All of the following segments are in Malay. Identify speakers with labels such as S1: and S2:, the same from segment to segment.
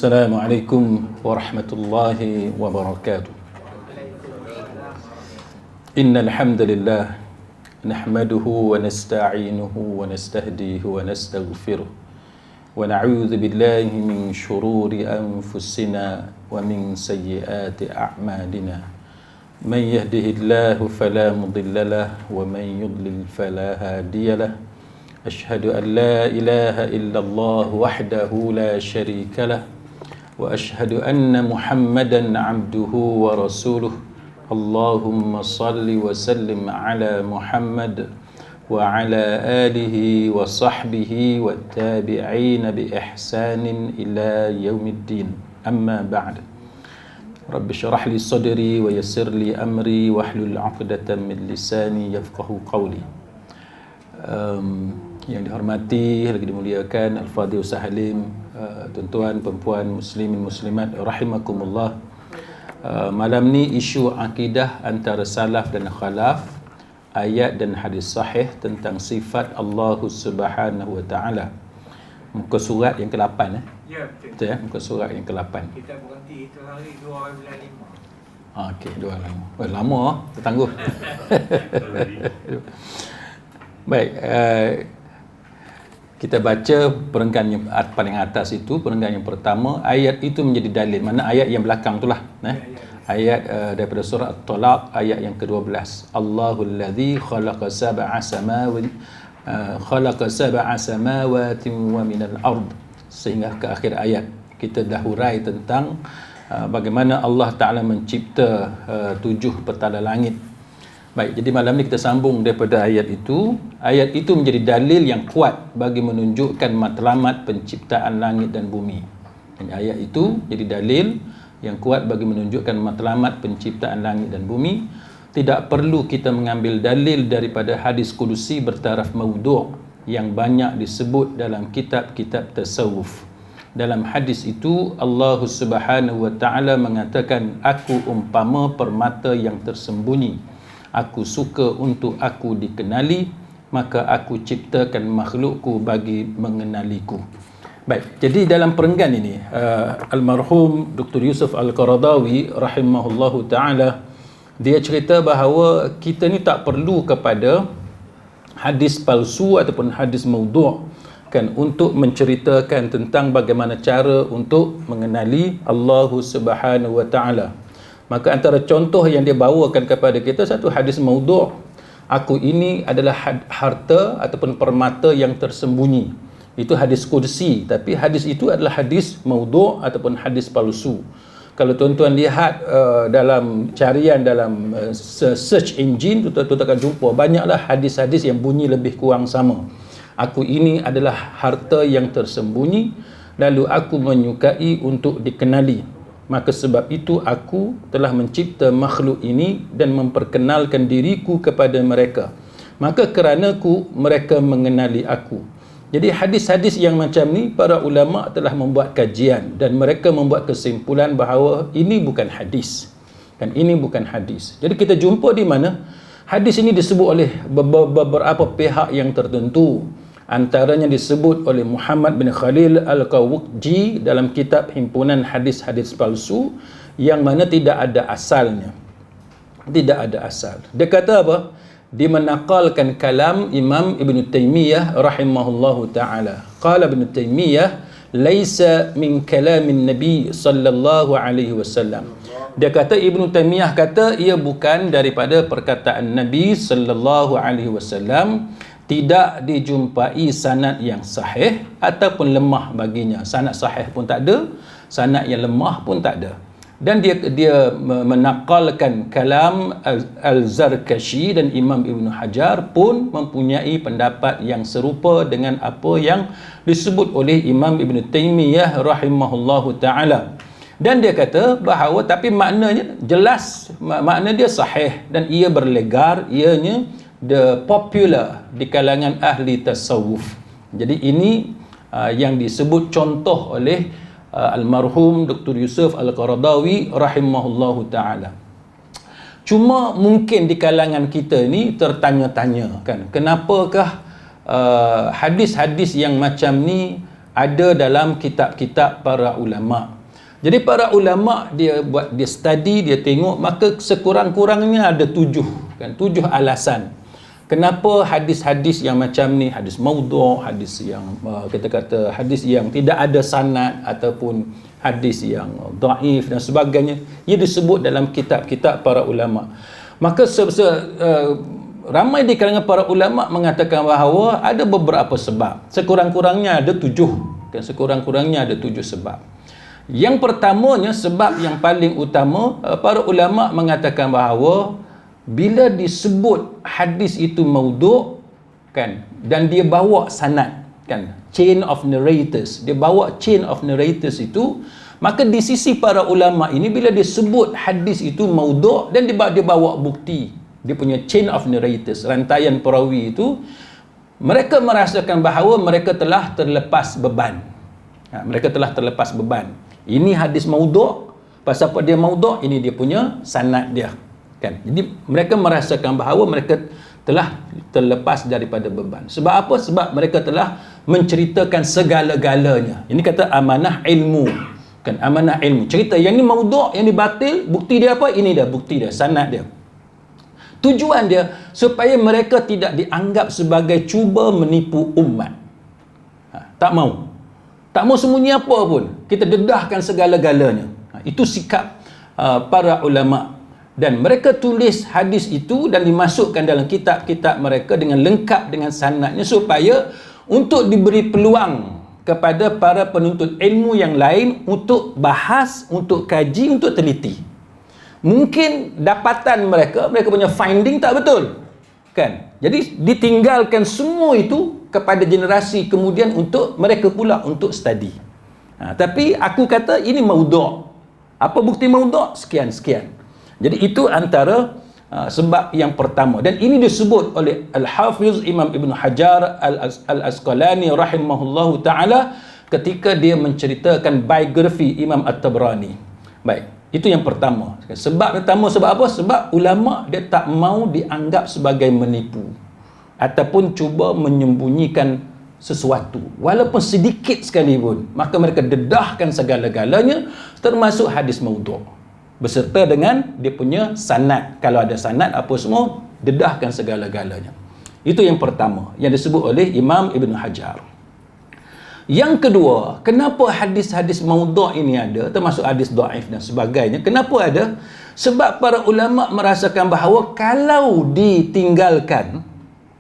S1: Assalamualaikum warahmatullahi wabarakatuh. Innal hamdalillah nahmaduhu wa nasta'inuhu wa nastahdihi wa nastaghfiruh wa na'udzu billahi min shururi anfusina wa min sayyiati a'malina. Man yahdihillahu fala mudilla lahu wa man yudlil fala hadiya lahu. أشهد أن لا إله إلا الله وحده لا شريك له وأشهد أن محمدا عبده ورسوله اللهم صل وسلم على محمد وعلى آله وصحبه والتابعين بإحسان إلى يوم الدين أما بعد رب اشرح لي صدري ويسر لي أمري واحلل عقدة من لساني يفقه قولي. Yang dihormati, lagi dimuliakan Al-Fadhil Ustaz Halim, tuan-tuan, perempuan, muslimin, muslimat, rahimakumullah. Malam ni isu akidah antara salaf dan khalaf, ayat dan hadis sahih tentang sifat Allah Subhanahu wa taala. Muka surat yang ke-8 Ya, betul ya, muka surat yang ke-8.
S2: Kita berhenti itu hari 2:05.
S1: Okey, 2:05. Lama tertangguh. Baik, kita baca perenggan yang paling atas itu, perenggan yang pertama, ayat itu menjadi dalil. Mana ayat yang belakang itulah, ayat daripada surah At-Talaq, ayat yang ke-12. Allahul ladzi khalaqa sab'a samawati wa minal ard, sehingga ke akhir ayat. Kita dah hurai tentang bagaimana Allah Ta'ala mencipta 7 petala langit. Baik, jadi malam ni kita sambung daripada ayat itu. Ayat itu menjadi dalil yang kuat bagi menunjukkan matlamat penciptaan langit dan bumi. Dan ayat itu jadi dalil yang kuat bagi menunjukkan matlamat penciptaan langit dan bumi. Tidak perlu kita mengambil dalil daripada hadis kudusi bertaraf maudhu' yang banyak disebut dalam kitab-kitab tasawuf. Dalam hadis itu Allah Subhanahu wa taala mengatakan, aku umpama permata yang tersembunyi. Aku suka untuk aku dikenali, maka aku ciptakan makhlukku bagi mengenaliku. Baik, jadi dalam perenggan ini almarhum Dr. Yusuf Al-Qaradawi rahimahullahu ta'ala, dia cerita bahawa kita ni tak perlu kepada hadis palsu ataupun hadis maudhu' kan, untuk menceritakan tentang bagaimana cara untuk mengenali Allah Subhanahu wa ta'ala. Maka antara contoh yang dia bawakan kepada kita, satu hadis maudhu', aku ini adalah harta ataupun permata yang tersembunyi. Itu hadis qudsi, tapi hadis itu adalah hadis maudhu' ataupun hadis palsu. Kalau tuan-tuan lihat dalam carian dalam search engine, tuan-tuan akan jumpa banyaklah hadis-hadis yang bunyi lebih kurang sama. Aku ini adalah harta yang tersembunyi, lalu aku menyukai untuk dikenali. Maka sebab itu aku telah mencipta makhluk ini dan memperkenalkan diriku kepada mereka. Maka keranaku mereka mengenali aku. Jadi hadis-hadis yang macam ni para ulama telah membuat kajian dan mereka membuat kesimpulan bahawa ini bukan hadis. Kan, ini bukan hadis. Jadi kita jumpa di mana hadis ini disebut oleh beberapa pihak yang tertentu. Antaranya disebut oleh Muhammad bin Khalil Al-Qawqji dalam kitab himpunan hadis-hadis palsu yang mana tidak ada asalnya. Tidak ada asal. Dia kata apa? Dia menakalkan kalam Imam Ibn Taymiyah rahimahullahu ta'ala. Qala Ibn Taymiyah, laisa min kalamin Nabi sallallahu alaihi wasallam. Dia kata, Ibn Taymiyah kata, ia bukan daripada perkataan Nabi sallallahu alaihi wasallam. Tidak dijumpai sanad yang sahih ataupun lemah baginya. Sanad sahih pun tak ada, sanad yang lemah pun tak ada. Dan dia menakalkan kalam Al-Zarkashi dan Imam Ibn Hajar pun mempunyai pendapat yang serupa dengan apa yang disebut oleh Imam Ibn Taymiyah rahimahullahu ta'ala. Dan dia kata bahawa tapi maknanya jelas, makna dia sahih dan ia berlegar, ianya the popular di kalangan ahli tasawuf. Jadi ini yang disebut contoh oleh almarhum Dr. Yusuf Al-Qaradawi rahimahullahu ta'ala. Cuma mungkin di kalangan kita ni tertanya-tanya kan, kenapakah hadis-hadis yang macam ni ada dalam kitab-kitab para ulama. Jadi para ulama dia study, dia tengok, maka sekurang-kurangnya ada 7 kan, 7 alasan kenapa hadis-hadis yang macam ni, hadis maudhu', hadis yang kita kata hadis yang tidak ada sanad ataupun hadis yang dhaif dan sebagainya, ia disebut dalam kitab-kitab para ulama. Maka ramai di kalangan para ulama mengatakan bahawa ada beberapa sebab. Sekurang-kurangnya ada 7 kan, sekurang-kurangnya ada 7 sebab. Yang pertamanya, sebab yang paling utama, para ulama mengatakan bahawa bila disebut hadis itu maudhu' kan, dan dia bawa sanad kan, chain of narrators, dia bawa chain of narrators itu, maka di sisi para ulama ini bila disebut hadis itu maudhu' dan dia bawa bukti, dia punya chain of narrators, rantaian perawi itu, mereka merasakan bahawa mereka telah terlepas beban. Mereka telah terlepas beban. Ini hadis maudhu', pasal apa dia maudhu'? Ini dia punya sanad dia kan. Jadi mereka merasakan bahawa mereka telah terlepas daripada beban. Sebab apa? Sebab mereka telah menceritakan segala-galanya. Ini kata amanah ilmu kan, amanah ilmu. Cerita yang ni maudhu', yang ni batil, bukti dia apa? Ini dia bukti dia, sanad dia. Tujuan dia supaya mereka tidak dianggap sebagai cuba menipu umat. Tak mau sembunyi apa pun, kita dedahkan segala-galanya. Itu sikap para ulama, dan mereka tulis hadis itu dan dimasukkan dalam kitab-kitab mereka dengan lengkap dengan sanadnya, supaya untuk diberi peluang kepada para penuntut ilmu yang lain untuk bahas, untuk kaji, untuk teliti. Mungkin dapatan mereka punya finding tak betul kan, jadi ditinggalkan semua itu kepada generasi kemudian untuk mereka pula untuk study. Tapi aku kata ini maudhu'. Apa bukti maudhu'? Sekian-sekian. Jadi itu antara sebab yang pertama, dan ini disebut oleh Al-Hafiz Imam Ibn Hajar Al-Asqalani rahimahullahu ta'ala ketika dia menceritakan biografi Imam At-Tabrani. Baik, itu yang pertama. Sebab pertama, sebab apa? Sebab ulama dia tak mau dianggap sebagai menipu ataupun cuba menyembunyikan sesuatu walaupun sedikit sekalipun. Maka mereka dedahkan segala-galanya, termasuk hadis maudhu', beserta dengan dia punya sanad. Kalau ada sanad apa semua, dedahkan segala-galanya. Itu yang pertama yang disebut oleh Imam Ibn Hajar. Yang kedua, kenapa hadis-hadis maudhu' ini ada, termasuk hadis dhaif dan sebagainya? Kenapa ada? Sebab para ulama merasakan bahawa kalau ditinggalkan,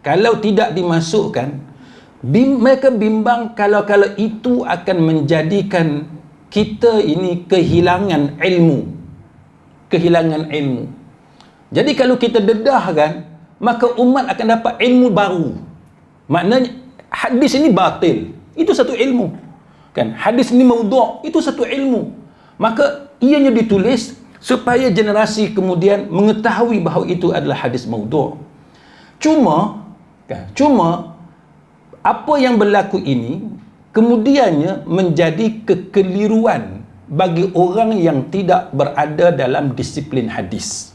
S1: kalau tidak dimasukkan, mereka bimbang kalau itu akan menjadikan kita ini kehilangan ilmu. Kehilangan ilmu. Jadi kalau kita dedahkan, maka umat akan dapat ilmu baru. Maknanya hadis ini batil, itu satu ilmu kan. Hadis ini maudhu', itu satu ilmu. Maka ianya ditulis supaya generasi kemudian mengetahui bahawa itu adalah hadis maudhu'. Cuma apa yang berlaku ini kemudiannya menjadi kekeliruan bagi orang yang tidak berada dalam disiplin hadis.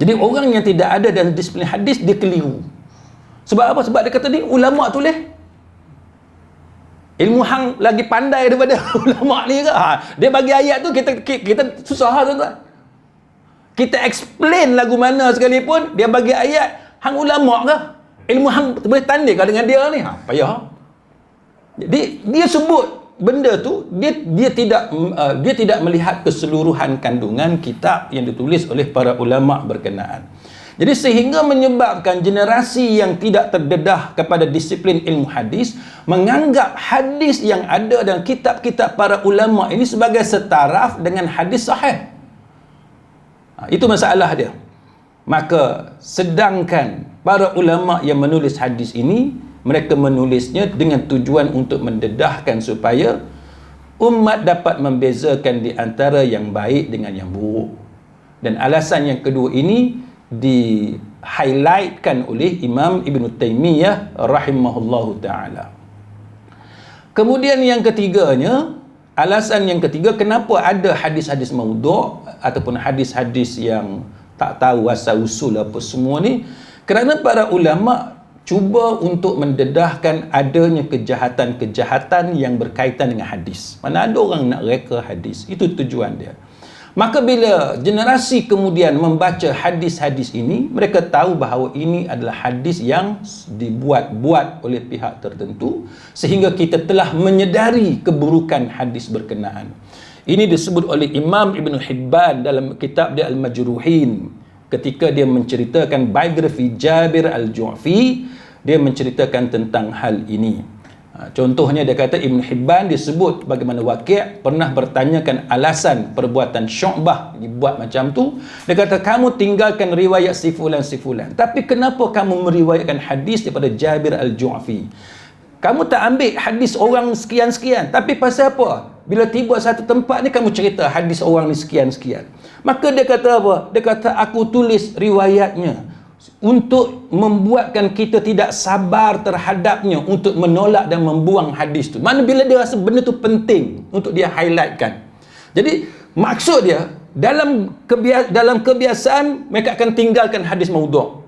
S1: Jadi orang yang tidak ada dalam disiplin hadis, dia keliru. Sebab apa? Sebab dia kata ni ulama tulis, ilmu hang lagi pandai daripada ulama ni ke? Dia bagi ayat tu kita susah tuan-tuan. Kita explain lagu mana sekalipun, dia bagi ayat, hang ulama ke? Ilmu hang boleh tanding ke dengan dia ni? Payah. Jadi dia sebut benda tu, dia tidak melihat keseluruhan kandungan kitab yang ditulis oleh para ulama berkenaan. Jadi sehingga menyebabkan generasi yang tidak terdedah kepada disiplin ilmu hadis menganggap hadis yang ada dalam kitab-kitab para ulama ini sebagai setaraf dengan hadis sahih. Itu masalah dia. Maka sedangkan para ulama yang menulis hadis ini, mereka menulisnya dengan tujuan untuk mendedahkan supaya umat dapat membezakan di antara yang baik dengan yang buruk. Dan alasan yang kedua ini di-highlightkan oleh Imam Ibn Taymiyah rahimahullahu ta'ala. Kemudian yang ketiganya, alasan yang ketiga kenapa ada hadis-hadis maudhu' ataupun hadis-hadis yang tak tahu asal usul apa semua ni, kerana para ulama cuba untuk mendedahkan adanya kejahatan-kejahatan yang berkaitan dengan hadis. Mana ada orang nak reka hadis, itu tujuan dia. Maka bila generasi kemudian membaca hadis-hadis ini, mereka tahu bahawa ini adalah hadis yang dibuat-buat oleh pihak tertentu, sehingga kita telah menyedari keburukan hadis berkenaan. Ini disebut oleh Imam Ibn Hibban dalam kitab dia Al-Majruhin. Ketika dia menceritakan biografi Jabir Al-Ju'fi, dia menceritakan tentang hal ini. Contohnya dia kata Ibn Hibban disebut bagaimana Waqi' pernah bertanyakan alasan perbuatan Syu'bah dibuat macam tu. Dia kata, kamu tinggalkan riwayat si fulan, tapi kenapa kamu meriwayatkan hadis daripada Jabir Al-Ju'fi? Kamu tak ambil hadis orang sekian-sekian, tapi pasal apa? Bila tiba satu tempat ni kamu cerita hadis orang ni sekian-sekian. Maka dia kata apa? Dia kata, aku tulis riwayatnya untuk membuatkan kita tidak sabar terhadapnya, untuk menolak dan membuang hadis tu. Mana bila dia rasa benda tu penting untuk dia highlightkan. Jadi maksud dia, dalam kebiasaan mereka akan tinggalkan hadis maudhu'.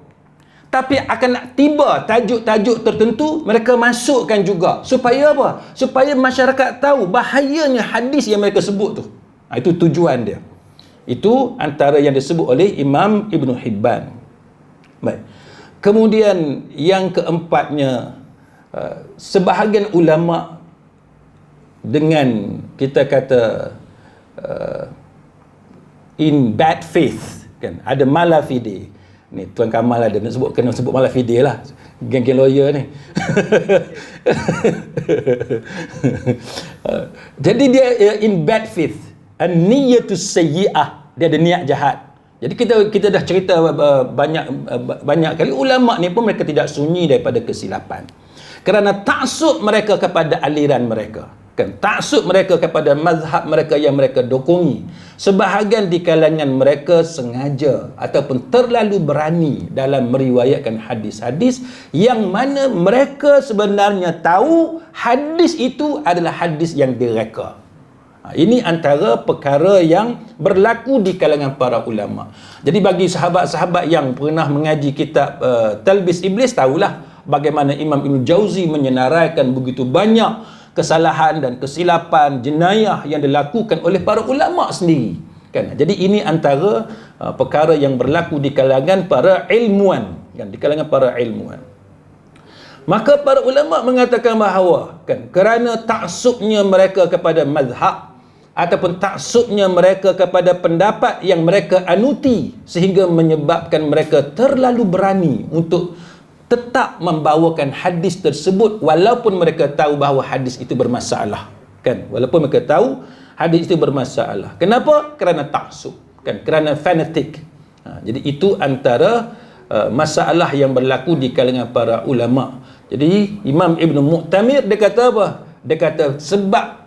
S1: Tapi akan nak tiba tajuk-tajuk tertentu mereka masukkan juga. Supaya apa? Supaya masyarakat tahu bahayanya hadis yang mereka sebut tu. Itu tujuan dia. Itu antara yang disebut oleh Imam Ibn Hibban. Baik. Kemudian yang keempatnya, sebahagian ulama dengan kita kata in bad faith, kan, ada malafide. Ni Tuan Kamal ada nak sebut, kena sebut malafide lah, geng-geng lawyer ni. Jadi dia in bad faith, an-niyatus sayyi'ah, dia ada niat jahat. Jadi kita dah cerita banyak kali, ulama ni pun mereka tidak sunyi daripada kesilapan. Kerana taksub mereka kepada aliran mereka, kan, taksub mereka kepada mazhab mereka yang mereka dokongi. Sebahagian di kalangan mereka sengaja ataupun terlalu berani dalam meriwayatkan hadis-hadis yang mana mereka sebenarnya tahu hadis itu adalah hadis yang direka. Ini antara perkara yang berlaku di kalangan para ulama. Jadi bagi sahabat-sahabat yang pernah mengaji kitab Talbis Iblis, tahulah bagaimana Imam Ibn Jauzi menyenaraikan begitu banyak kesalahan dan kesilapan, jenayah yang dilakukan oleh para ulama sendiri, kan? Jadi ini antara perkara yang berlaku di kalangan para ilmuwan, kan? Di kalangan para ilmuwan. Maka para ulama mengatakan bahawa, kan, kerana taksubnya mereka kepada mazhab ataupun taksubnya mereka kepada pendapat yang mereka anuti, sehingga menyebabkan mereka terlalu berani untuk tetap membawakan hadis tersebut walaupun mereka tahu bahawa hadis itu bermasalah, kan, walaupun mereka tahu hadis itu bermasalah. Kenapa? Kerana taksub, kan, kerana fanatik. Jadi itu antara masalah yang berlaku di kalangan para ulama. Jadi Imam Ibn Mu'tamir dia kata apa? Dia kata sebab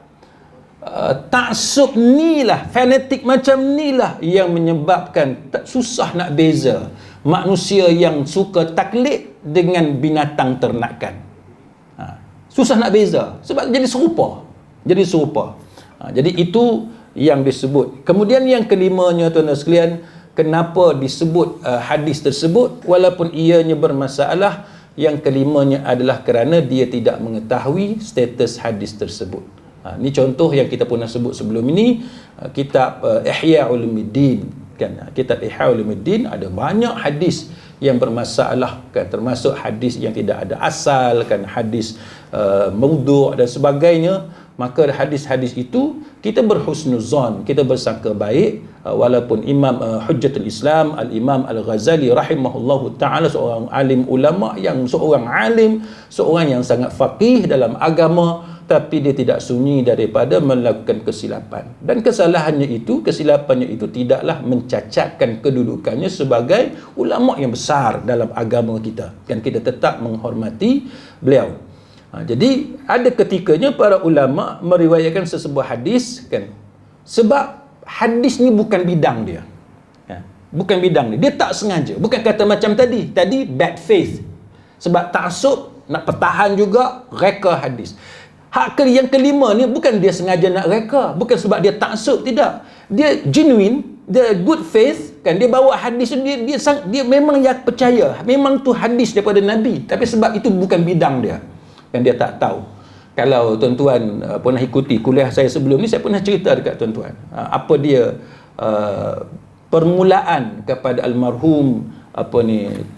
S1: taksub ni lah, fanatik macam ni lah yang menyebabkan susah nak beza manusia yang suka taklid dengan binatang ternakan. Susah nak beza sebab jadi serupa. Jadi itu yang disebut. Kemudian yang kelimanya, tuan-tuan sekalian, kenapa disebut hadis tersebut walaupun ianya bermasalah? Yang kelimanya adalah kerana dia tidak mengetahui status hadis tersebut. Ini contoh yang kita pernah sebut sebelum ini, kitab Ihya Ulumuddin, kan, kitab Ihya Ulumuddin ada banyak hadis yang bermasalah, kan, termasuk hadis yang tidak ada asal, kan, hadis maudhu' dan sebagainya. Maka hadis-hadis itu kita berhusnuzan, kita bersangka baik, walaupun Imam Hujjatul Islam Al-Imam Al-Ghazali rahimahullahu ta'ala seorang alim ulama, seorang yang sangat faqih dalam agama, tapi dia tidak sunyi daripada melakukan kesilapan. Dan kesilapannya itu tidaklah mencacatkan kedudukannya sebagai ulama yang besar dalam agama kita. Dan kita tetap menghormati beliau. Jadi ada ketikanya para ulama meriwayatkan sesebuah hadis, kan, sebab hadis ni bukan bidang dia. Bukan bidang dia. Dia tak sengaja. Bukan kata macam tadi bad faith. Sebab taksub nak pertahan juga reka hadis. Yang kelima ni bukan dia sengaja nak reka, bukan sebab dia taksub, tidak. Dia genuine, dia good faith kan, dia bawa hadis dia memang percaya memang tu hadis daripada Nabi, tapi sebab itu bukan bidang dia kan, dia tak tahu. Kalau tuan-tuan pernah ikuti kuliah saya sebelum ni, saya pernah cerita dekat tuan-tuan apa dia permulaan kepada almarhum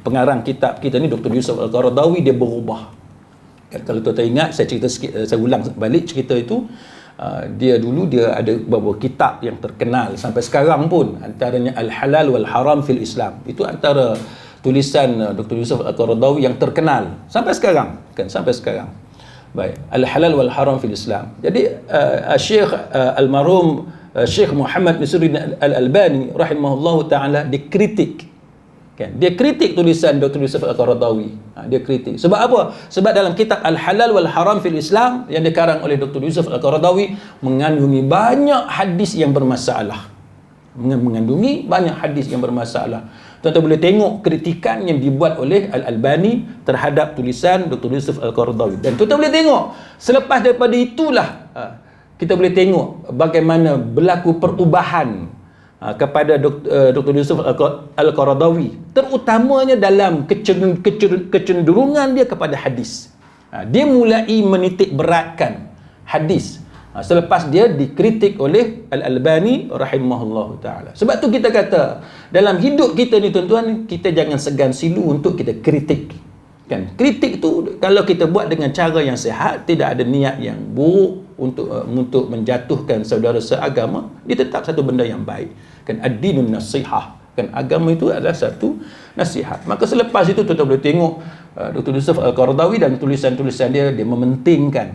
S1: pengarang kitab kita ni, Dr. Yusuf Al-Qaradawi. Dia berubah kan, kalau tuan-tuan ingat, saya cerita sikit, saya ulang balik cerita itu. Dia dulu dia ada beberapa kitab yang terkenal sampai sekarang pun, antaranya Al-Halal wal Haram fil Islam. Itu antara tulisan Dr. Yusuf Al-Qaradawi yang terkenal sampai sekarang kan, sampai sekarang. Baik, Al-Halal wal Haram fil Islam. Jadi Syekh almarhum Syekh Muhammad Nasiruddin Al-Albani rahimahullahu taala dikritik kan, dia kritik tulisan Dr. Yusuf Al-Qaradawi. Dia kritik. Sebab apa? Sebab dalam kitab Al-Halal wal Haram fil Islam yang dikarang oleh Dr. Yusuf Al-Qaradawi mengandungi banyak hadis yang bermasalah. Mengandungi banyak hadis yang bermasalah. Tuan-tuan boleh tengok kritikan yang dibuat oleh Al-Albani terhadap tulisan Dr. Yusuf Al-Qaradawi. Dan tuan-tuan boleh tengok, selepas daripada itulah kita boleh tengok bagaimana berlaku perubahan kepada Dr. Yusuf Al-Qaradawi, terutamanya dalam kecenderungan dia kepada hadis. Dia mulai menitik beratkan hadis selepas dia dikritik oleh Al-Albani rahimahullahu ta'ala. Sebab tu kita kata, dalam hidup kita ni tuan-tuan, kita jangan segan silu untuk kita kritik kan. Kritik tu kalau kita buat dengan cara yang sihat, tidak ada niat yang buruk untuk menjatuhkan saudara seagama, dia tetap satu benda yang baik kan. Ad-dinun nasihah kan, agama itu adalah satu nasihat. Maka selepas itu tuan-tuan boleh tengok Dr. Yusuf Al-Qaradawi dan tulisan-tulisan dia mementingkan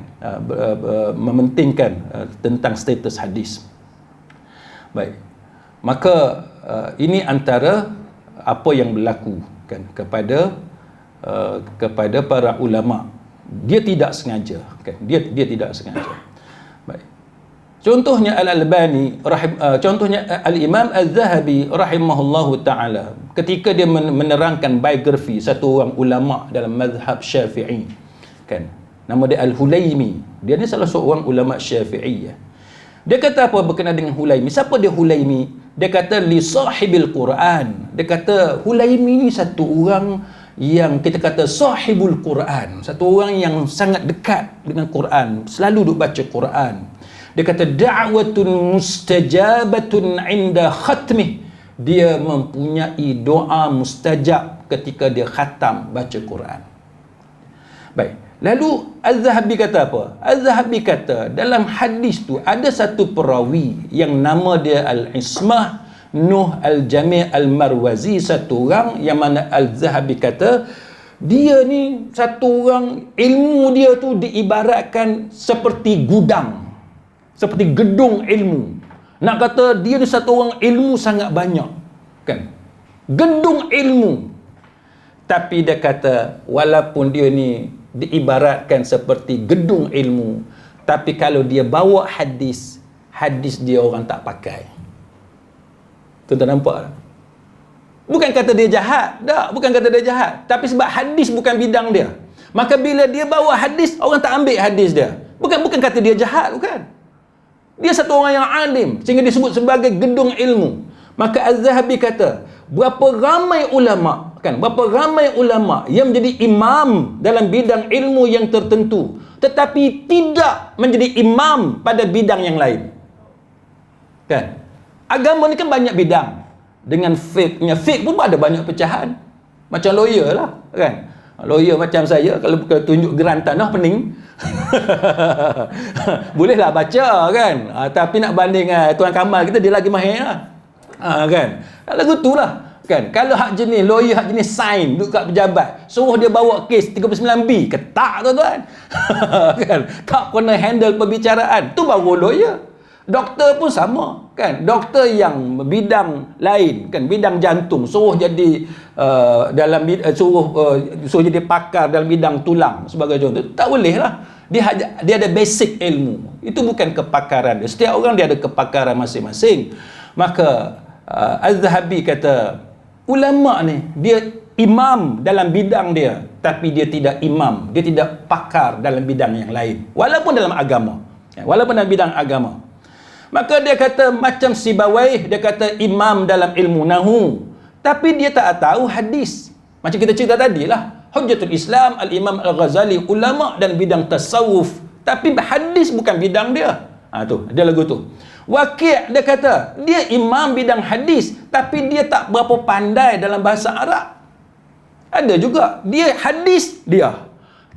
S1: tentang status hadis. Baik, maka ini antara apa yang berlaku kan kepada para ulama. Dia tidak sengaja kan, dia tidak sengaja. Baik, contohnya Al-Albani contohnya Al-Imam Az-Zahabi rahimahullahu ta'ala, ketika dia menerangkan biografi satu orang ulama dalam mazhab Syafi'i kan, nama dia Al-Hulaimi. Dia ni salah seorang ulama Syafi'i. Dia kata apa berkenaan dengan Hulaimi? Siapa dia Hulaimi? Dia kata li sahibil Quran. Dia kata Hulaimi ni satu orang yang kita kata sahibul Quran, satu orang yang sangat dekat dengan Quran, selalu duk baca Quran. Dia kata da'watun mustajabatun inda khatmih, dia mempunyai doa mustajab ketika dia khatam baca Quran. Baik, lalu Az-Zahabi kata apa? Az-Zahabi kata dalam hadis tu ada satu perawi yang nama dia Al-Ismah Nuh Al-Jami' Al-Marwazi, satu orang yang mana Al-Zahabi kata dia ni satu orang, ilmu dia tu diibaratkan seperti gudang, seperti gedung ilmu. Nak kata dia ni satu orang ilmu sangat banyak kan, gedung ilmu. Tapi dia kata walaupun dia ni diibaratkan seperti gedung ilmu, tapi kalau dia bawa hadis dia orang tak pakai. Tuan-tuan nampak tak? Bukan kata dia jahat, tak, bukan kata dia jahat, tapi sebab hadis bukan bidang dia, maka bila dia bawa hadis, orang tak ambil hadis dia. Bukan kata dia jahat, bukan. Dia satu orang yang alim sehingga disebut sebagai gedung ilmu. Maka Az-Zahabi kata, berapa ramai ulama yang menjadi imam dalam bidang ilmu yang tertentu, tetapi tidak menjadi imam pada bidang yang lain. Kan? Agama ni kan banyak bidang. Dengan fake-nya, fake pun ada banyak pecahan. Macam lawyer lah kan. Lawyer macam saya, kalau bukan tunjuk geran tanah pening bolehlah baca kan. Tapi nak banding Tuan Kamal kita, dia lagi mahir lah. Kan. Lagu tu lah kan. Kalau hak jenis lawyer, hak jenis sign duduk kat pejabat, suruh dia bawa kes 39B, ketak tuan-tuan. Kan. Tak pernah handle perbicaraan, tu baru lawyer. Doktor pun sama kan, doktor yang bidang lain kan, bidang jantung, suruh jadi suruh jadi pakar dalam bidang tulang sebagai contoh, tak boleh lah. Dia ada basic ilmu, itu bukan kepakaran dia. Setiap orang dia ada kepakaran masing-masing. Maka Az-Zahabi kata ulama ni dia imam dalam bidang dia, tapi dia tidak imam, dia tidak pakar dalam bidang yang lain, walaupun dalam agama, walaupun dalam bidang agama. Maka dia kata macam Sibawayh, dia kata imam dalam ilmu nahu, tapi dia tak tahu hadis. Macam kita cerita tadi lah, Hujjatul Islam Al-Imam Al-Ghazali, ulama dan bidang tasawuf, tapi hadis bukan bidang dia. Tu, dia lagu tu. Waqi' dia kata dia imam bidang hadis, tapi dia tak berapa pandai dalam bahasa Arab. Ada juga dia hadis dia,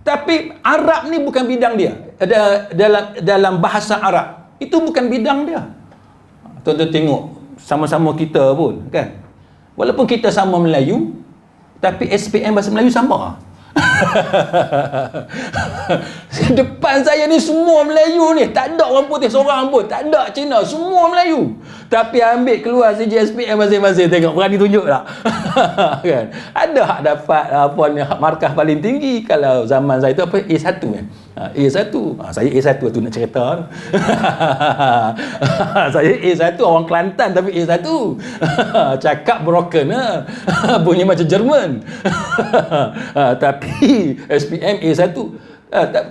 S1: tapi Arab ni bukan bidang dia. Dalam bahasa Arab itu bukan bidang dia. Tuan-tuan tengok, sama-sama kita pun kan, walaupun kita sama Melayu, tapi SPM bahasa Melayu sama. Depan saya ni semua Melayu ni, tak ada orang putih seorang pun, tak ada Cina, semua Melayu. Tapi ambil keluar SPM masing-masing, tengok berani tunjuk tak? Kan? Ada hak dapat apa ni, hak markah paling tinggi. Kalau zaman saya tu apa, A1 kan? A1. Saya A1 tu nak cerita. Saya A1 orang Kelantan tapi A1. Cakap broken bunyi macam Jerman. Tapi SPM A1.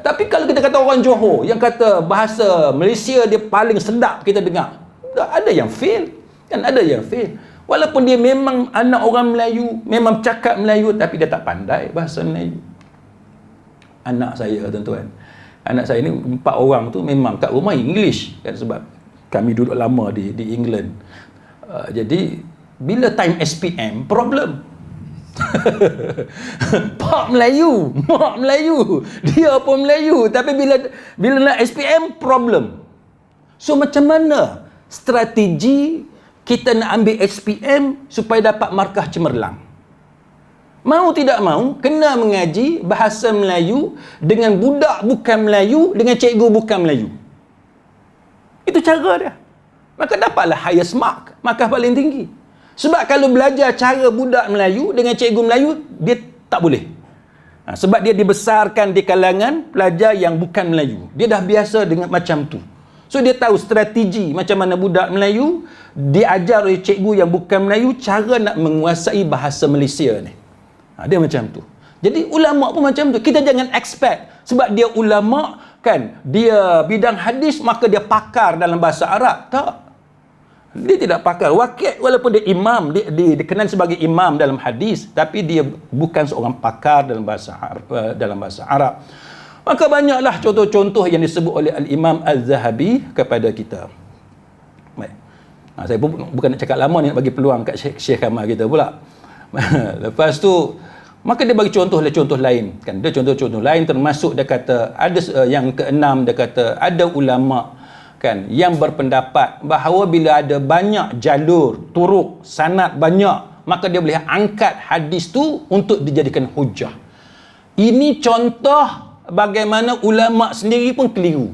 S1: Tapi kalau kita kata orang Johor yang kata bahasa Malaysia dia paling sedap kita dengar, ada yang fail kan, ada yang fail. Walaupun dia memang anak orang Melayu, memang cakap Melayu, tapi dia tak pandai bahasa Melayu. Anak saya, tuan-tuan, anak saya ni 4 orang tu memang kat rumah English kan, sebab kami duduk lama di England. Jadi bila time SPM problem. Pak Melayu, mak Melayu, dia pun Melayu, tapi bila nak SPM problem. So macam mana strategi kita nak ambil SPM supaya dapat markah cemerlang? Mau tidak mau kena mengaji bahasa Melayu dengan budak bukan Melayu, dengan cikgu bukan Melayu. Itu cara dia. Maka dapatlah highest mark, markah paling tinggi. Sebab kalau belajar cara budak Melayu dengan cikgu Melayu, dia tak boleh. Sebab dia dibesarkan di kalangan pelajar yang bukan Melayu. Dia dah biasa dengan macam tu. So dia tahu strategi macam mana budak Melayu diajar oleh cikgu yang bukan Melayu cara nak menguasai bahasa Malaysia ni. Dia macam tu. Jadi ulama pun macam tu. Kita jangan expect sebab dia ulama kan, dia bidang hadis maka dia pakar dalam bahasa Arab. Tak. Dia tidak pakar. Waqi' walaupun dia imam, dia dikenal sebagai imam dalam hadis, tapi dia bukan seorang pakar dalam bahasa Arab. Maka banyaklah contoh-contoh yang disebut oleh Al-Imam Al-Zahabi kepada kita. Baik. Saya pun bukan nak cakap lama ni, nak bagi peluang kat Syekh Kamal kita pula. Lepas tu, maka dia bagi contoh lain. Kan? Dia contoh-contoh lain termasuk dia kata, ada yang keenam, dia kata ada ulama kan yang berpendapat bahawa bila ada banyak jalur, turuk, sanad banyak, maka dia boleh angkat hadis tu untuk dijadikan hujah. Ini contoh bagaimana ulama sendiri pun keliru.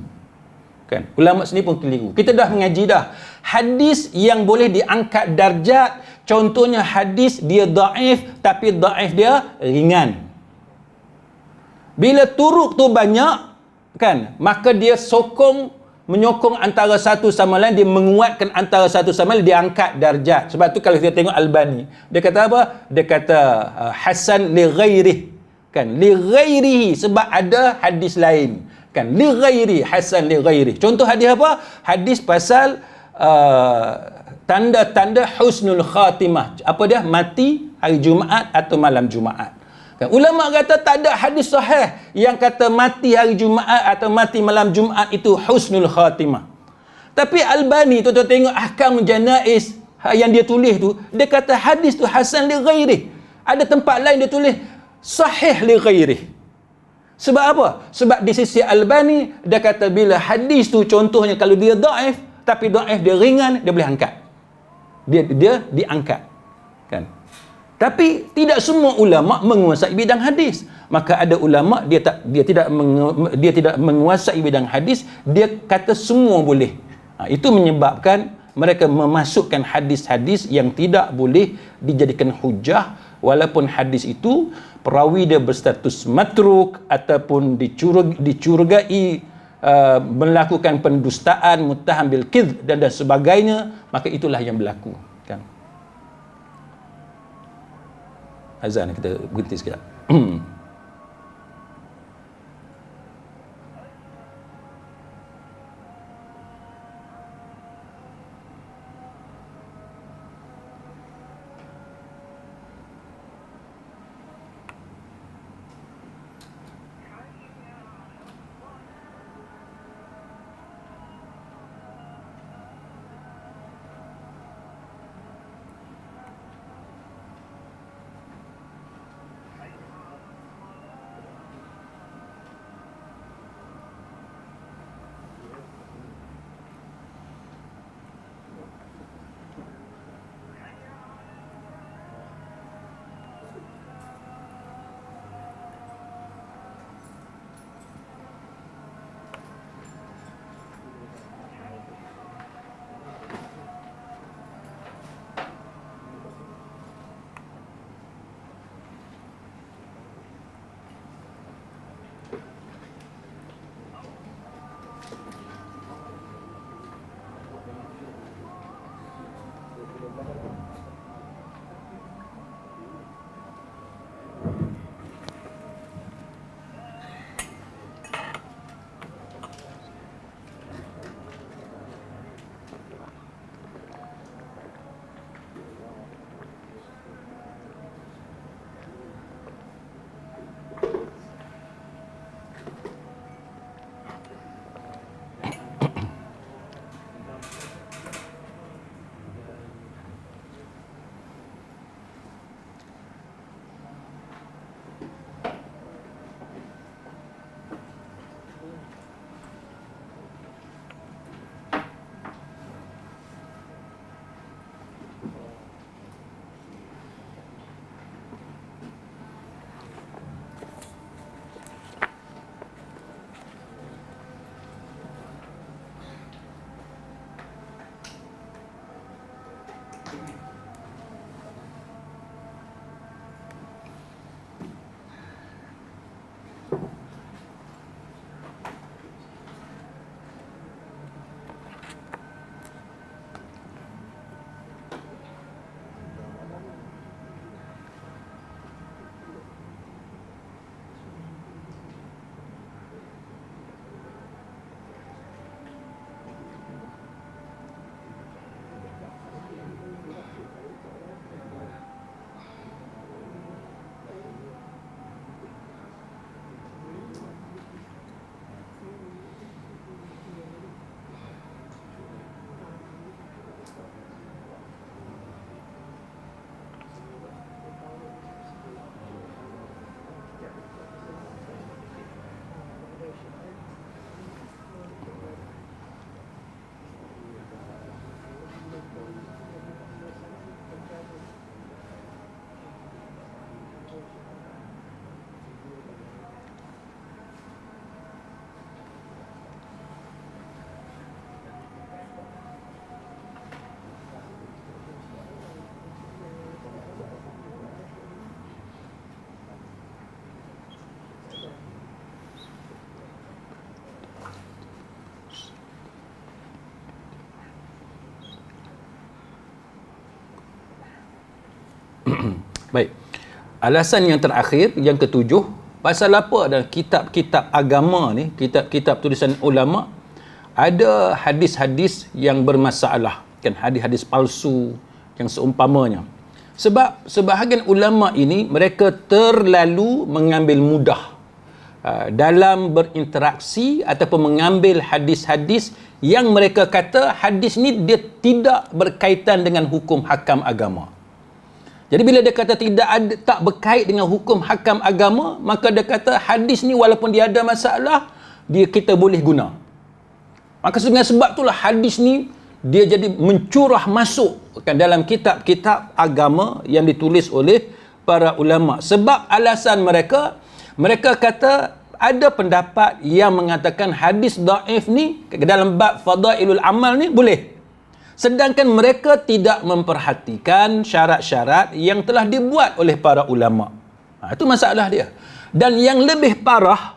S1: Kan? Ulama sendiri pun keliru. Kita dah mengaji dah. Hadis yang boleh diangkat darjat, contohnya hadis dia daif, tapi daif dia ringan. Bila turuk tu banyak, kan, maka dia menyokong antara satu sama lain, dia menguatkan antara satu sama lain, dia angkat darjat. Sebab tu kalau kita tengok Albani, dia kata apa? Dia kata hasan li ghairih. Kan, li ghairihi, sebab ada hadis lain. Kan, li ghairi, hasan li ghairi. Contoh hadis apa? Hadis pasal tanda-tanda husnul khatimah. Apa dia? Mati hari Jumaat atau malam Jumaat. Kan, ulama kata tak ada hadis sahih yang kata mati hari Jumaat atau mati malam Jumaat itu husnul khatimah. Tapi Albani, tuan-tuan tengok ahkam janaiz yang dia tulis tu, dia kata hadis tu hasan li ghairi. Ada tempat lain dia tulis sahih li ghairi. Sebab apa? Sebab di sisi Albani dia kata bila hadis tu contohnya kalau dia daif, tapi daif dia ringan, dia boleh angkat. Dia diangkat. Kan? Tapi tidak semua ulama menguasai bidang hadis. Maka ada ulama dia tidak menguasai bidang hadis, dia kata semua boleh. Itu menyebabkan mereka memasukkan hadis-hadis yang tidak boleh dijadikan hujah, walaupun hadis itu perawi dia berstatus matruk ataupun dicurigai melakukan pendustaan, muttaham bil kidz dan sebagainya, maka itulah yang berlaku. Kan? Azan, kita berhenti sekejap. Baik. Alasan yang terakhir, yang ketujuh, pasal apa dalam kitab-kitab agama ni, kitab-kitab tulisan ulama, ada hadis-hadis yang bermasalah, kan, hadis-hadis palsu yang seumpamanya. Sebab sebahagian ulama ini mereka terlalu mengambil mudah dalam berinteraksi ataupun mengambil hadis-hadis yang mereka kata hadis ni dia tidak berkaitan dengan hukum hakam agama. Jadi bila dia kata tak berkait dengan hukum hakam agama, maka dia kata hadis ni walaupun dia ada masalah, kita boleh guna. Maka sebenarnya sebab itulah hadis ni dia jadi mencurah masuk kan dalam kitab-kitab agama yang ditulis oleh para ulama. Sebab alasan mereka kata ada pendapat yang mengatakan hadis dhaif ni dalam bab fadailul amal ni boleh. Sedangkan mereka tidak memperhatikan syarat-syarat yang telah dibuat oleh para ulama. Itu masalah dia. Dan yang lebih parah,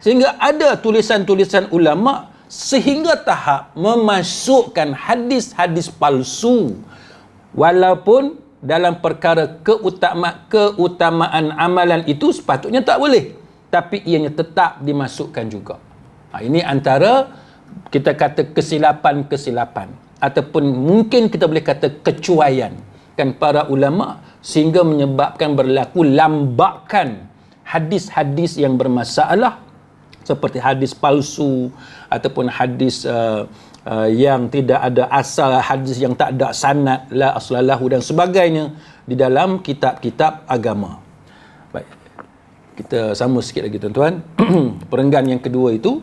S1: sehingga ada tulisan-tulisan ulama sehingga tahap memasukkan hadis-hadis palsu walaupun dalam perkara keutamaan amalan itu sepatutnya tak boleh, tapi ianya tetap dimasukkan juga. Ini antara kita kata kesilapan ataupun mungkin kita boleh kata kecuaian kan para ulama sehingga menyebabkan berlaku lambakan hadis-hadis yang bermasalah seperti hadis palsu ataupun hadis yang tidak ada asal, hadis yang tak ada sanad, la aslalahu dan sebagainya di dalam kitab-kitab agama. Baik. Kita sambung sikit lagi tuan-tuan. Perenggan yang kedua itu,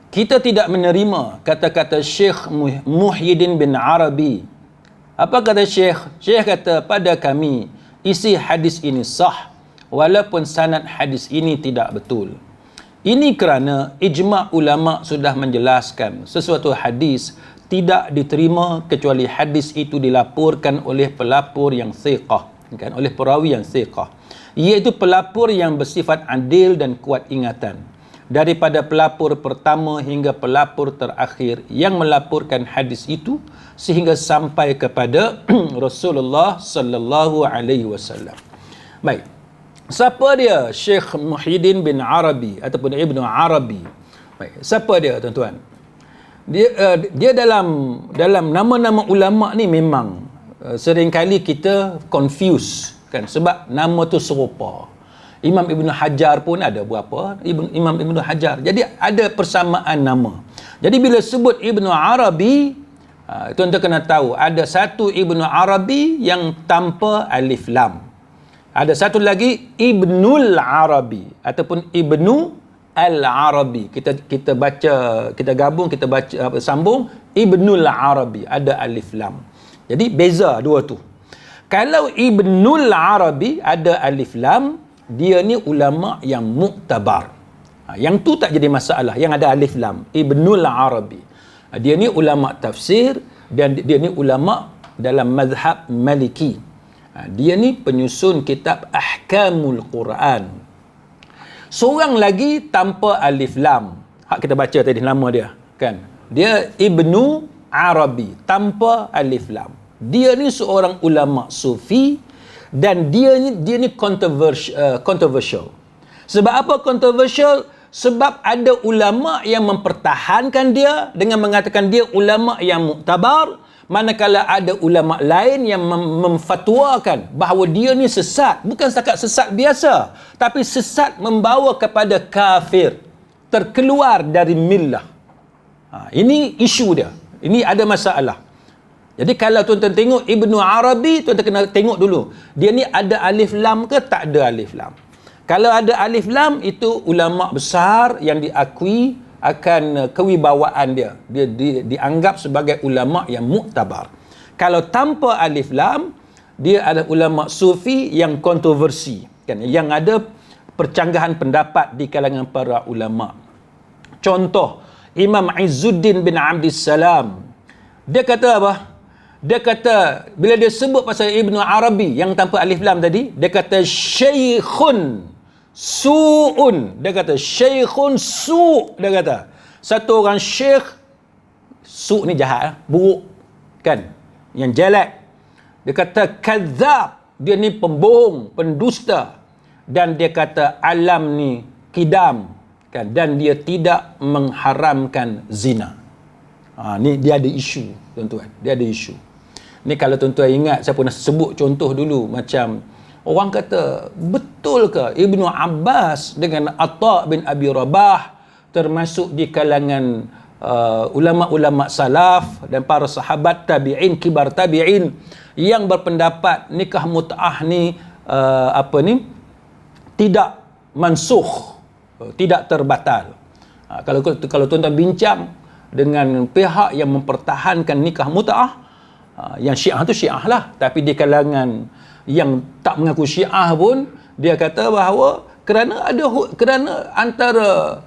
S1: kita tidak menerima kata-kata Syekh Muhyiddin bin Arabi. Apa kata Syekh? Syekh kata, pada kami isi hadis ini sah walaupun sanad hadis ini tidak betul. Ini kerana ijma' ulama' sudah menjelaskan sesuatu hadis tidak diterima kecuali hadis itu dilaporkan oleh pelapor yang thiqah, kan, oleh perawi yang thiqah, iaitu pelapor yang bersifat adil dan kuat ingatan, daripada pelapor pertama hingga pelapor terakhir yang melaporkan hadis itu sehingga sampai kepada Rasulullah sallallahu alaihi wasallam. Baik. Siapa dia Syekh Muhyiddin bin Arabi ataupun Ibnu Arabi? Baik, siapa dia tuan-tuan? Dia dalam nama-nama ulama ni memang seringkali kita confuse kan, sebab nama tu serupa. Imam Ibn Hajar pun ada berapa? Imam Ibn Hajar. Jadi ada persamaan nama. Jadi bila sebut Ibnu Arabi, tuan-tuan kena tahu ada satu Ibnu Arabi yang tanpa alif lam. Ada satu lagi Ibnul Arabi ataupun Ibnu Al-Arabi. Kita baca, kita gabung, kita baca sambung Ibnul Arabi, ada alif lam. Jadi beza dua tu. Kalau Ibnul Arabi ada alif lam, dia ni ulama yang muktabar. Yang tu tak jadi masalah, yang ada alif lam, Ibnul Arabi. Dia ni ulama tafsir dan dia ni ulama dalam mazhab Maliki. Dia ni penyusun kitab Ahkamul Quran. Seorang lagi tanpa alif lam. Kita baca tadi nama dia, kan? Dia Ibnu Arabi tanpa alif lam. Dia ni seorang ulama sufi dan dia ni controversial. Sebab apa controversial? Sebab ada ulama yang mempertahankan dia dengan mengatakan dia ulama yang muktabar, manakala ada ulama lain yang memfatwakan bahawa dia ni sesat, bukan setakat sesat biasa, tapi sesat membawa kepada kafir, terkeluar dari millah. Ini isu dia. Ini ada masalah. Jadi kalau tuan-tuan tengok Ibnu Arabi, tuan-tuan kena tengok dulu, dia ni ada alif lam ke tak ada alif lam. Kalau ada alif lam, itu ulama besar yang diakui akan kewibawaan dia. Dia dianggap sebagai ulama yang muktabar. Kalau tanpa alif lam, dia adalah ulama sufi yang kontroversi, kan, yang ada percanggahan pendapat di kalangan para ulama. Contoh, Imam Izzuddin bin Abdissalam, dia kata apa? Dia kata, bila dia sebut pasal Ibnu Arabi yang tanpa alif lam tadi, dia kata syaikhun su'un. Dia kata syaikhun su'. Dia kata satu orang syekh, su' ni jahat, buruk, kan, yang jelek. Dia kata kadzab, dia ni pembohong, pendusta. Dan dia kata alam ni kidam, kan, dan dia tidak mengharamkan zina. Ni dia ada isu, tuan-tuan. Dia ada isu. Ni kalau tuan-tuan ingat, saya pernah sebut contoh dulu, macam orang kata, betul ke Ibnu Abbas dengan Atta bin Abi Rabah termasuk di kalangan ulama-ulama salaf dan para sahabat tabi'in, kibar tabi'in, yang berpendapat nikah mut'ah ni tidak mansukh, tidak terbatal. Kalau tuan-tuan bincang dengan pihak yang mempertahankan nikah mut'ah, yang Syiah tu Syiah lah, tapi di kalangan yang tak mengaku Syiah pun dia kata bahawa kerana antara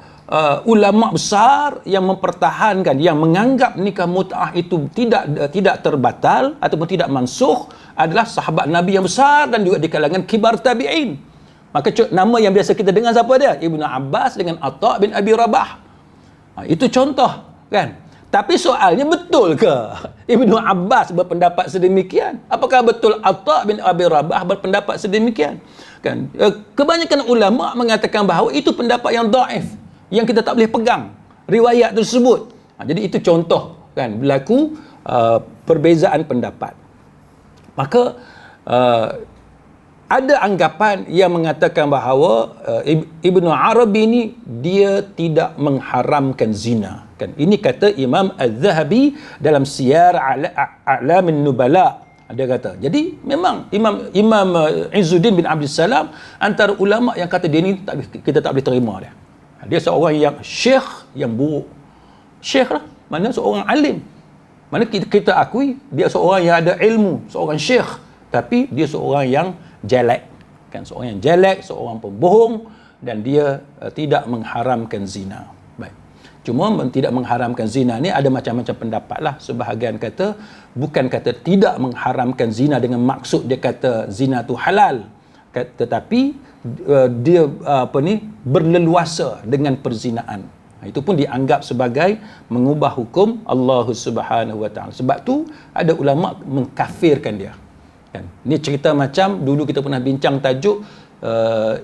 S1: ulama besar yang mempertahankan, yang menganggap nikah mut'ah itu tidak terbatal ataupun tidak mansukh adalah sahabat Nabi yang besar dan juga di kalangan kibar tabi'in. Maka nama yang biasa kita dengar siapa dia? Ibnu Abbas dengan Atta bin Abi Rabah. Itu contoh, kan? Tapi soalnya, betul ke Ibnu Abbas berpendapat sedemikian? Apakah betul Atta bin Abi Rabah berpendapat sedemikian? Kan? Kebanyakan ulama mengatakan bahawa itu pendapat yang dhaif, yang kita tak boleh pegang riwayat tersebut. Jadi itu contoh, kan, berlaku perbezaan pendapat. Maka ada anggapan yang mengatakan bahawa Ibnu Arabi ni dia tidak mengharamkan zina, kan. Ini kata Imam Az-Zahabi dalam Siyar A'lamin Nubala. Dia kata, jadi memang Imam Izzuddin bin Abdul Salam antara ulama yang kata dia ni kita tak boleh terima dia. Dia seorang yang syekh yang buruk. Syekh lah, mana seorang alim. Mana kita akui dia seorang yang ada ilmu, seorang syekh, tapi dia seorang yang jelek, kan, seorang yang jelek, seorang pembohong, dan dia tidak mengharamkan zina. Baik. Cuma tidak mengharamkan zina ni ada macam-macam pendapat lah. Sebahagian kata bukan kata tidak mengharamkan zina dengan maksud dia kata zina tu halal, tetapi dia berleluasa dengan perzinaan. Itu pun dianggap sebagai mengubah hukum Allah Subhanahu Wa Taala. Sebab tu ada ulama mengkafirkan dia. Kan? Ini cerita macam dulu kita pernah bincang tajuk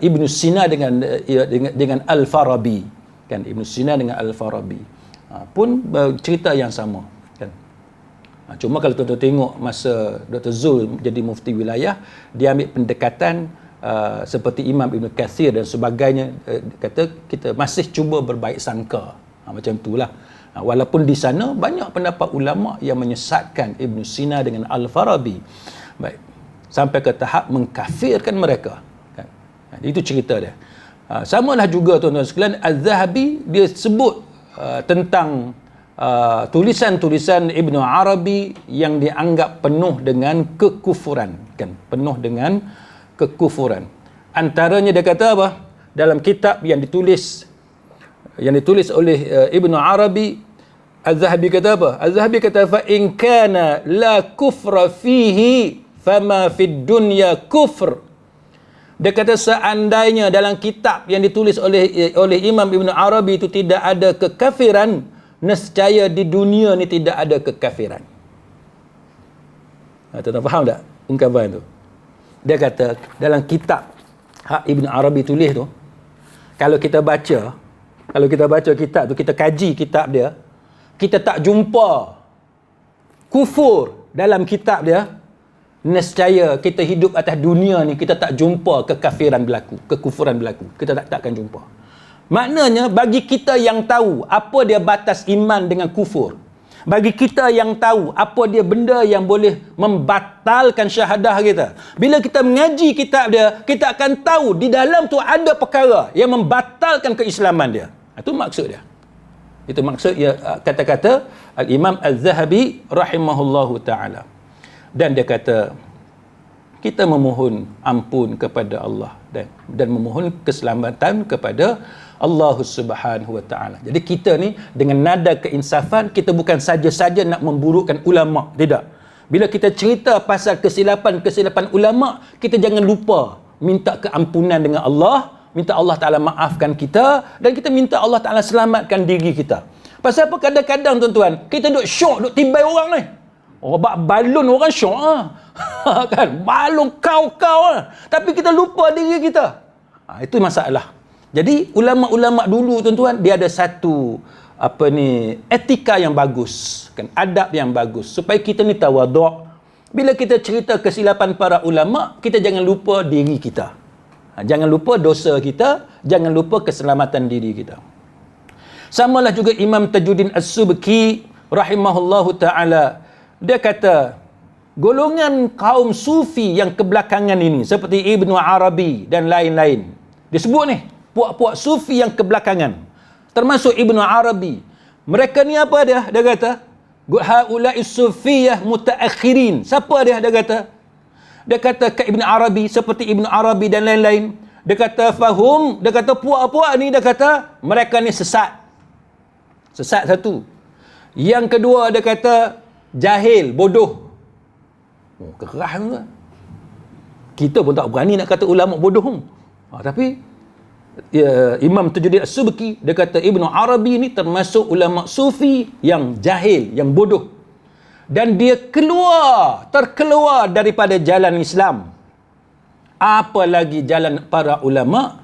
S1: Ibn Sina dengan Al-Farabi, kan, Ibn Sina dengan Al-Farabi pun cerita yang sama, kan. Cuma kalau tuan-tuan tengok masa Dr. Zul jadi mufti wilayah, dia ambil pendekatan seperti Imam Ibn Kathir dan sebagainya, kata kita masih cuba berbaik sangka, macam itulah. Walaupun di sana banyak pendapat ulama yang menyesatkan Ibn Sina dengan Al-Farabi. Baik. Sampai ke tahap mengkafirkan mereka, kan? Itu cerita dia. Samalah juga tuan-tuan sekalian, Az-Zahabi dia sebut tentang tulisan-tulisan Ibnu Arabi yang dianggap penuh dengan kekufuran, kan? Penuh dengan kekufuran. Antaranya dia kata apa? Dalam kitab yang ditulis oleh Ibnu Arabi, Az-Zahabi kata apa? Az-Zahabi kata fa in kana la kufra fihi fama fid dunya kufr. Dia kata seandainya dalam kitab yang ditulis oleh Imam Ibn Arabi itu tidak ada kekafiran, nescaya di dunia ni tidak ada kekafiran. Tuan-tuan faham tak ungkapan tu? Dia kata dalam kitab Ibn Arabi tulis tu, kalau kita baca kitab tu, kita kaji kitab dia, kita tak jumpa kufur dalam kitab dia, nescaya kita hidup atas dunia ni kita tak jumpa kekafiran berlaku, kekufuran berlaku. Kita takkan jumpa. Maknanya bagi kita yang tahu apa dia batas iman dengan kufur, bagi kita yang tahu apa dia benda yang boleh membatalkan syahadah kita, bila kita mengaji kitab dia, kita akan tahu di dalam tu ada perkara yang membatalkan keislaman dia. Itu maksud dia. Itu maksud ya, kata-kata Al-Imam Az-Zahabi rahimahullahu ta'ala. Dan dia kata kita memohon ampun kepada Allah dan memohon keselamatan kepada Allah Subhanahu Wa Taala. Jadi kita ni dengan nada keinsafan, kita bukan saja-saja nak memburukkan ulama, tidak. Bila kita cerita pasal kesilapan ulama, kita jangan lupa minta keampunan dengan Allah, minta Allah Taala maafkan kita, dan kita minta Allah Taala selamatkan diri kita. Pasal apa kadang-kadang tuan-tuan, kita duk syok, duk tibai orang ni. Bak balun orang syok Kan? Malu kau lah. Tapi kita lupa diri kita. Itu masalah. Jadi ulama-ulama dulu tuan-tuan, dia ada satu etika yang bagus, kan, adab yang bagus supaya kita ni tawaduk. Bila kita cerita kesilapan para ulama, kita jangan lupa diri kita. Jangan lupa dosa kita, jangan lupa keselamatan diri kita. Samalah juga Imam Tajuddin As-Subki rahimahullahu taala, dia kata golongan kaum sufi yang kebelakangan ini seperti Ibnu Arabi dan lain-lain, disebut ni puak-puak sufi yang kebelakangan, termasuk Ibnu Arabi. Mereka ni apa dia? Dia kata haula'is sufiyah mutaakhirin. Siapa dia? Dia kata, dia kata ke Ibnu Arabi, seperti Ibnu Arabi dan lain-lain. Dia kata fahum, dia kata puak-puak ni, dia kata mereka ni sesat. Sesat satu. Yang kedua dia kata jahil, bodoh. Keras tu. Kita pun tak berani nak kata ulama bodoh. Tapi Imam Tajuddin As-Subki, dia kata Ibnu Arabi ni termasuk ulama sufi yang jahil, yang bodoh. Dan dia terkeluar daripada jalan Islam. Apalagi jalan para ulama.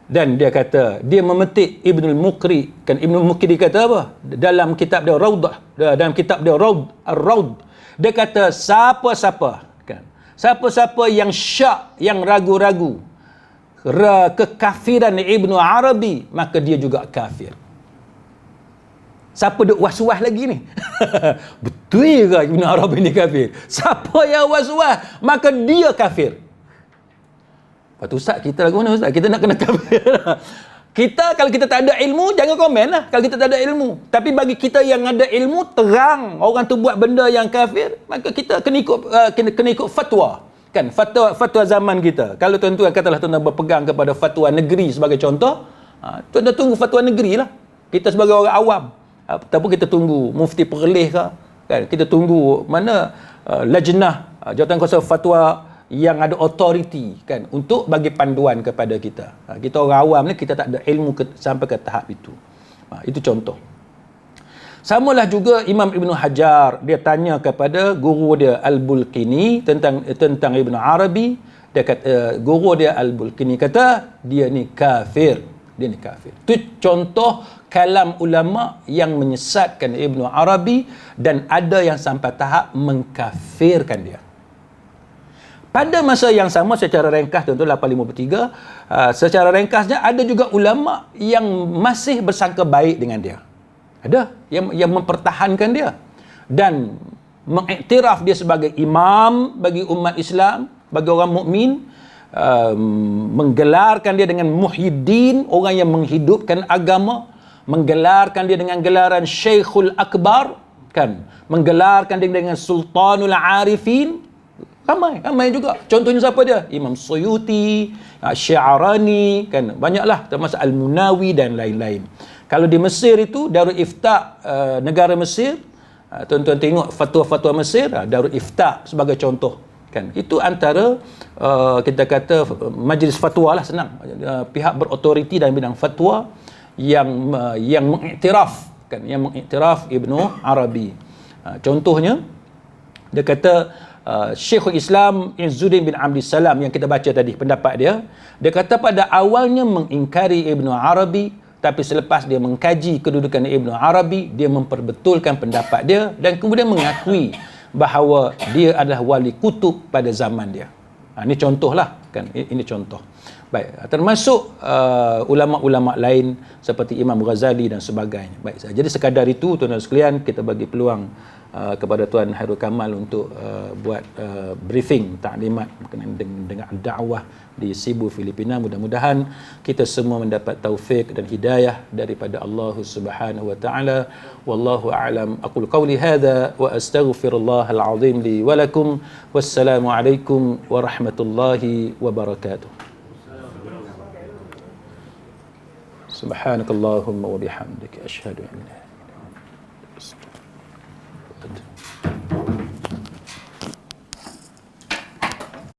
S1: Dan dia kata, dia memetik Ibnul Muqri. Kan Ibnul Muqri kata apa? Dalam kitab dia Raudah, dalam kitab dia Ar-Raud, dia kata siapa-siapa, kan, siapa-siapa yang syak, yang ragu-ragu kekafiran Ibnu Arabi, maka dia juga kafir. Siapa duk was-was lagi ni? Betul ke Ibnu Arabi ni kafir? Siapa yang was-was, maka dia kafir. Lepas tu Ustaz, kita lagu mana Ustaz? Kita nak kena kafir. Kita, kalau kita tak ada ilmu, jangan komen lah. Kalau kita tak ada ilmu. Tapi bagi kita yang ada ilmu, terang orang tu buat benda yang kafir, maka kita kena ikut fatwa. Kan, fatwa zaman kita. Kalau tuan-tuan katalah tuan-tuan berpegang kepada fatwa negeri sebagai contoh, tuan-tuan tunggu fatwa negeri lah. Kita sebagai orang awam, ataupun kita tunggu mufti perleh ke, kan? Kita tunggu mana lajnah, jawatankuasa fatwa yang ada authority, kan, untuk bagi panduan kepada kita. Kita orang awam ni, kita tak ada ilmu sampai ke tahap itu. Itu contoh. Samalah juga Imam Ibnu Hajar, dia tanya kepada guru dia Al-Bulqini tentang Ibnu Arabi. Dia kata, guru dia Al-Bulqini kata dia ni kafir. Dia ni kafir. Itu contoh kalam ulama yang menyesatkan Ibnu Arabi dan ada yang sampai tahap mengkafirkan dia. Pada masa yang sama, secara ringkas tuan-tuan, 853, secara ringkasnya ada juga ulama yang masih bersangka baik dengan dia. Ada yang mempertahankan dia dan mengiktiraf dia sebagai imam bagi umat Islam, bagi orang mukmin, menggelarkan dia dengan Muhyiddin, orang yang menghidupkan agama, menggelarkan dia dengan gelaran Syekhul Akbar, kan, menggelarkan dia dengan Sultanul Arifin. Ramai juga. Contohnya siapa dia? Imam Suyuti, Syarani, kan, banyaklah, termasuk Al-Munawi dan lain-lain. Kalau di Mesir itu, Darul Ifta, negara Mesir, tuan-tuan tengok fatwa-fatwa Mesir, Darul Ifta sebagai contoh, kan. Itu antara kita kata majlis fatwa lah, senang, pihak berautoriti dalam bidang fatwa yang mengiktiraf, kan, yang mengiktiraf Ibnu Arabi. Contohnya dia kata Syekhul Islam Izzuddin bin Abdul Salam yang kita baca tadi pendapat dia kata pada awalnya mengingkari Ibnu Arabi, tapi selepas dia mengkaji kedudukan Ibnu Arabi, dia memperbetulkan pendapat dia dan kemudian mengakui bahawa dia adalah wali kutub pada zaman dia. Ini contohlah, kan, ini contoh. Baik, termasuk ulama-ulama lain seperti Imam Ghazali dan sebagainya. Baik, jadi sekadar itu tuan-tuan sekalian, kita bagi peluang kepada Tuan Hairul Kamal untuk buat briefing taklimat berkenaan dengan dakwah di Cebu, Filipina. Mudah-mudahan kita semua mendapat taufik dan hidayah daripada Allah Subhanahu wa taala. Wallahu a'lam. Aqul qawli hadha wa astaghfirullahal azim li wa lakum. Wassalamu alaikum warahmatullahi wabarakatuh. Subhanakallahumma wa bihamdika asyhadu an la ilaha illa anta